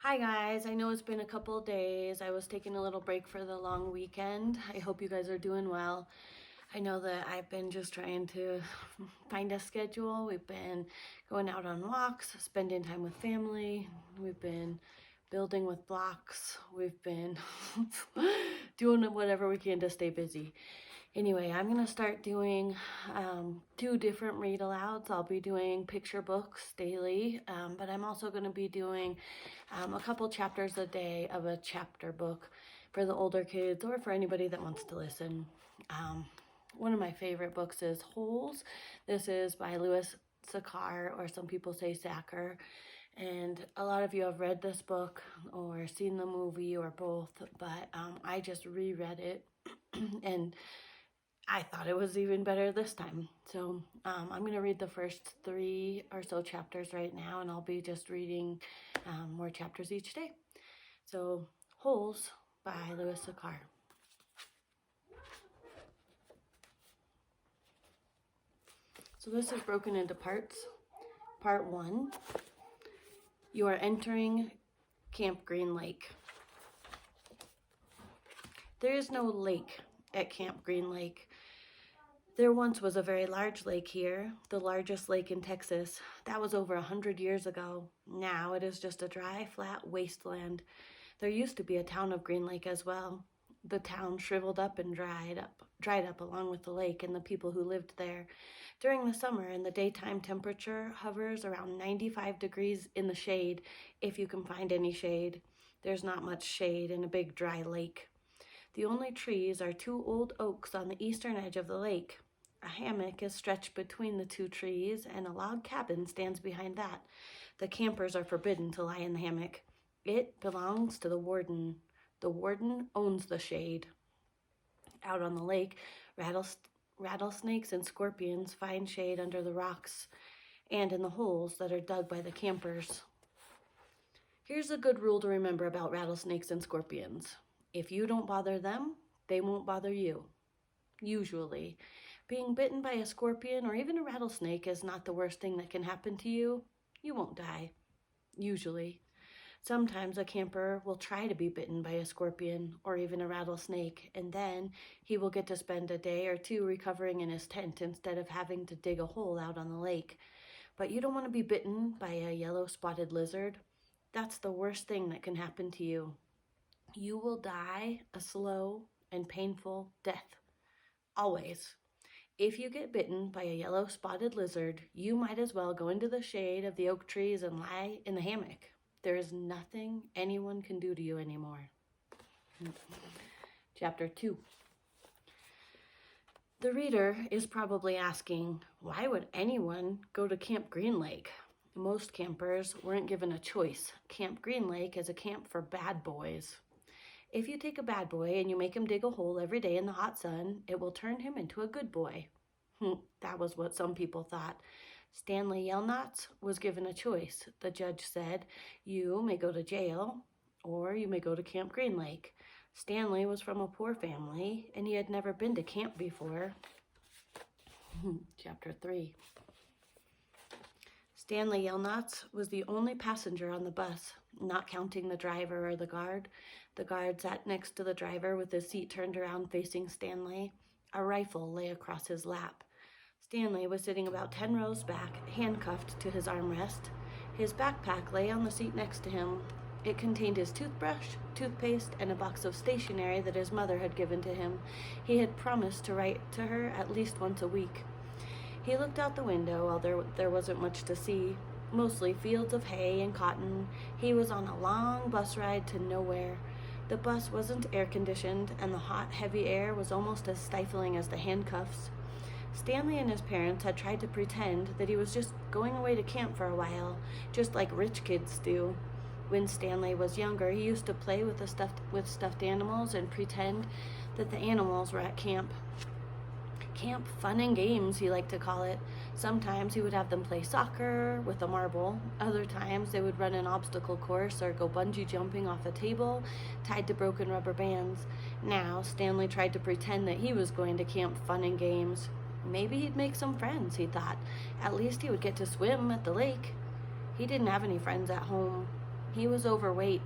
Hi guys, I know it's been a couple of days. I was taking a little break for the long weekend. I hope you guys are doing well. I know that I've been just trying to find a schedule. We've been going out on walks, spending time with family. We've been building with blocks. We've been doing whatever we can to stay busy. Anyway, I'm going to start doing 2 different read alouds. I'll be doing picture books daily, but I'm also going to be doing a couple chapters a day of a chapter book for the older kids or for anybody that wants to listen. One of my favorite books is Holes. This is by Louis Sakar, or some people say Sacker. And a lot of you have read this book or seen the movie or both, but I just reread it and I thought it was even better this time. So I'm going to read the first 3 or so chapters right now, and I'll be just reading more chapters each day. So, Holes by Louis Sakar. So this is broken into parts. Part 1, you are entering Camp Green Lake. There is no lake at Camp Green Lake. There once was a very large lake here, the largest lake in Texas. That was over 100 years ago. Now it is just a dry, flat wasteland. There used to be a town of Green Lake as well. The town shriveled up and dried up along with the lake and the people who lived there. During the summer, in the daytime temperature hovers around 95 degrees in the shade, if you can find any shade. There's not much shade in a big dry lake. The only trees are 2 old oaks on the eastern edge of the lake. A hammock is stretched between the 2 trees, and a log cabin stands behind that. The campers are forbidden to lie in the hammock. It belongs to the warden. The warden owns the shade. Out on the lake, rattlesnakes and scorpions find shade under the rocks and in the holes that are dug by the campers. Here's a good rule to remember about rattlesnakes and scorpions. If you don't bother them, they won't bother you. Usually. Being bitten by a scorpion or even a rattlesnake is not the worst thing that can happen to you. You won't die. Usually. Sometimes a camper will try to be bitten by a scorpion or even a rattlesnake, and then he will get to spend a day or 2 recovering in his tent instead of having to dig a hole out on the lake. But you don't want to be bitten by a yellow spotted lizard. That's the worst thing that can happen to you. You will die a slow and painful death. Always. If you get bitten by a yellow spotted lizard, you might as well go into the shade of the oak trees and lie in the hammock. There is nothing anyone can do to you anymore. Chapter 2. The reader is probably asking, why would anyone go to Camp Green Lake? Most campers weren't given a choice. Camp Green Lake is a camp for bad boys. If you take a bad boy and you make him dig a hole every day in the hot sun, it will turn him into a good boy. That was what some people thought. Stanley Yelnats was given a choice. The judge said, you may go to jail or you may go to Camp Green Lake. Stanley was from a poor family and he had never been to camp before. Chapter 3. Stanley Yelnats was the only passenger on the bus, not counting the driver or the guard. The guard sat next to the driver with his seat turned around facing Stanley. A rifle lay across his lap. Stanley was sitting about 10 rows back, handcuffed to his armrest. His backpack lay on the seat next to him. It contained his toothbrush, toothpaste, and a box of stationery that his mother had given to him. He had promised to write to her at least once a week. He looked out the window while there wasn't much to see, mostly fields of hay and cotton. He was on a long bus ride to nowhere. The bus wasn't air-conditioned, and the hot, heavy air was almost as stifling as the handcuffs. Stanley and his parents had tried to pretend that he was just going away to camp for a while, just like rich kids do. When Stanley was younger, he used to play with stuffed animals and pretend that the animals were at camp. Camp fun and games, he liked to call it. Sometimes he would have them play soccer with a marble. Other times they would run an obstacle course or go bungee jumping off a table tied to broken rubber bands. Now Stanley tried to pretend that he was going to camp fun and games. Maybe he'd make some friends, he thought. At least he would get to swim at the lake. He didn't have any friends at home. He was overweight,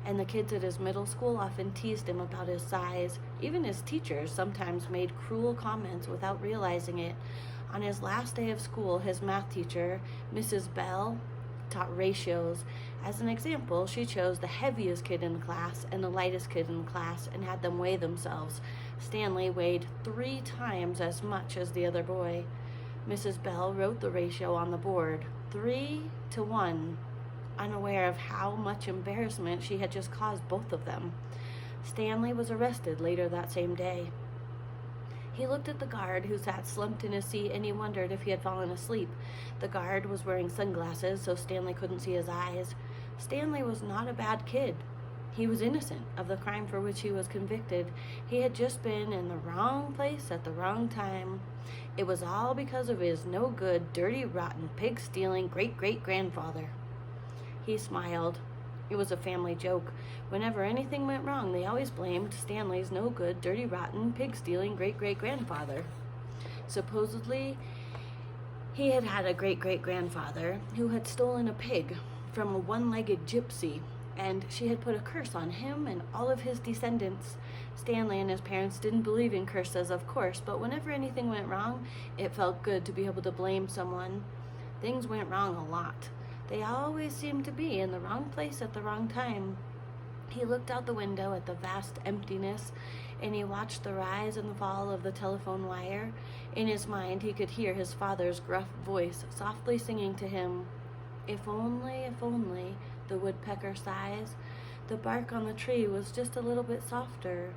and the kids at his middle school often teased him about his size. Even his teachers sometimes made cruel comments without realizing it. On his last day of school, his math teacher, Mrs. Bell, taught ratios. As an example, she chose the heaviest kid in the class and the lightest kid in the class and had them weigh themselves. Stanley weighed 3 times as much as the other boy. Mrs. Bell wrote the ratio on the board, 3 to 1, unaware of how much embarrassment she had just caused both of them. Stanley was arrested later that same day. He looked at the guard who sat slumped in his seat, and he wondered if he had fallen asleep. The guard was wearing sunglasses, so Stanley couldn't see his eyes. Stanley was not a bad kid. He was innocent of the crime for which he was convicted. He had just been in the wrong place at the wrong time. It was all because of his no-good, dirty, rotten, pig-stealing great-great-grandfather. He smiled. It was a family joke. Whenever anything went wrong, they always blamed Stanley's no-good, dirty, rotten, pig-stealing great-great-grandfather. Supposedly, he had had a great-great-grandfather who had stolen a pig from a one-legged gypsy, and she had put a curse on him and all of his descendants. Stanley and his parents didn't believe in curses, of course, but whenever anything went wrong, it felt good to be able to blame someone. Things went wrong a lot. They always seemed to be in the wrong place at the wrong time. He looked out the window at the vast emptiness, and he watched the rise and the fall of the telephone wire. In his mind, he could hear his father's gruff voice softly singing to him, if only, the woodpecker sighs. The bark on the tree was just a little bit softer.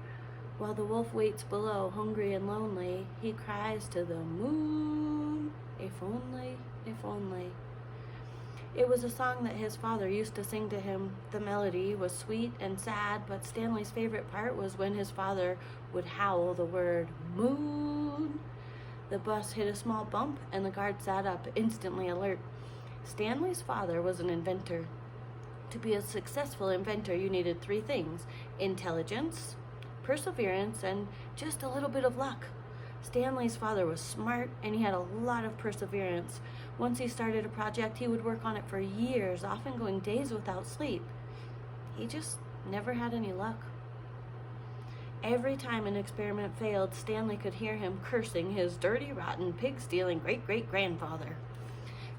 While the wolf waits below, hungry and lonely, he cries to the moon, if only, if only. It was a song that his father used to sing to him. The melody was sweet and sad, but Stanley's favorite part was when his father would howl the word moon. The bus hit a small bump, and the guard sat up, instantly alert. Stanley's father was an inventor. To be a successful inventor, you needed 3 things: intelligence, perseverance, and just a little bit of luck. Stanley's father was smart, and he had a lot of perseverance. Once he started a project, he would work on it for years, often going days without sleep. He just never had any luck. Every time an experiment failed, Stanley could hear him cursing his dirty, rotten, pig-stealing great-great-grandfather.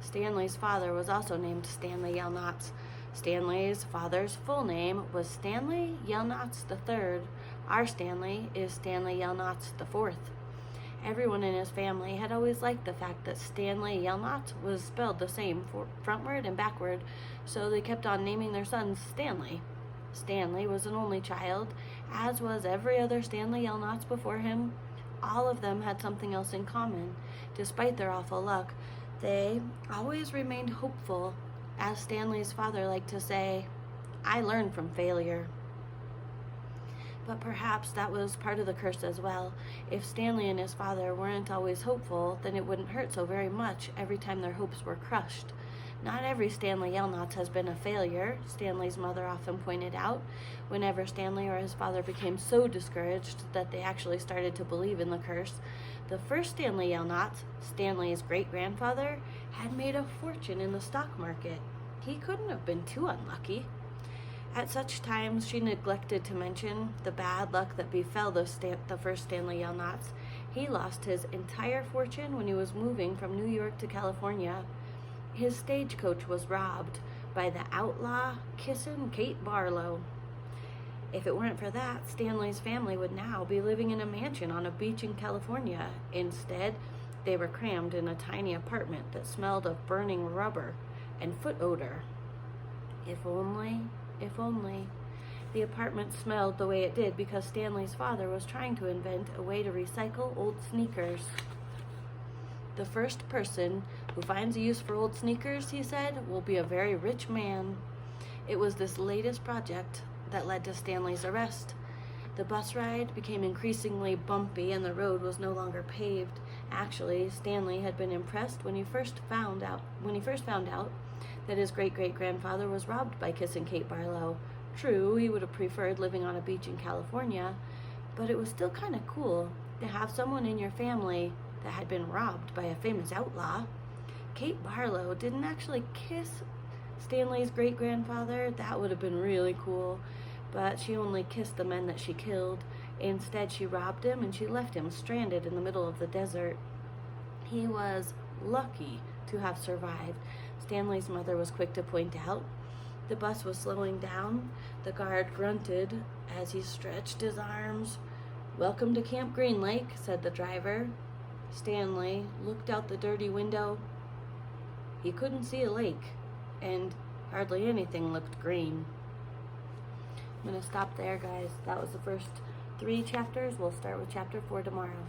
Stanley's father was also named Stanley Yelnats. Stanley's father's full name was Stanley Yelnats III. Our Stanley is Stanley Yelnats IV. Everyone in his family had always liked the fact that Stanley Yelnats was spelled the same frontward and backward, so they kept on naming their sons Stanley. Stanley was an only child, as was every other Stanley Yelnats before him. All of them had something else in common. Despite their awful luck, they always remained hopeful. As Stanley's father liked to say, I learned from failure. But perhaps that was part of the curse as well. If Stanley and his father weren't always hopeful, then it wouldn't hurt so very much every time their hopes were crushed. Not every Stanley Yelnats has been a failure, Stanley's mother often pointed out. Whenever Stanley or his father became so discouraged that they actually started to believe in the curse, the first Stanley Yelnats, Stanley's great-grandfather, had made a fortune in the stock market. He couldn't have been too unlucky. At such times, she neglected to mention the bad luck that befell the first Stanley Yelnats. He lost his entire fortune when he was moving from New York to California. His stagecoach was robbed by the outlaw Kissin' Kate Barlow. If it weren't for that, Stanley's family would now be living in a mansion on a beach in California. Instead, they were crammed in a tiny apartment that smelled of burning rubber and foot odor. If only. The apartment smelled the way it did because Stanley's father was trying to invent a way to recycle old sneakers. The first person who finds a use for old sneakers, he said, will be a very rich man. It was this latest project that led to Stanley's arrest. The bus ride became increasingly bumpy and the road was no longer paved. Actually, Stanley had been impressed when he first found out that his great-great-grandfather was robbed by Kissin' Kate Barlow. True, he would have preferred living on a beach in California, but it was still kind of cool to have someone in your family that had been robbed by a famous outlaw. Kate Barlow didn't actually kiss Stanley's great-grandfather, that would have been really cool, but she only kissed the men that she killed. Instead, she robbed him and she left him stranded in the middle of the desert. He was lucky to have survived. Stanley's mother was quick to point out. The bus was slowing down. The guard grunted as he stretched his arms. "Welcome to Camp Green Lake," said the driver. Stanley looked out the dirty window. He couldn't see a lake, and hardly anything looked green. I'm going to stop there, guys. That was the first 3 chapters. We'll start with chapter 4 tomorrow.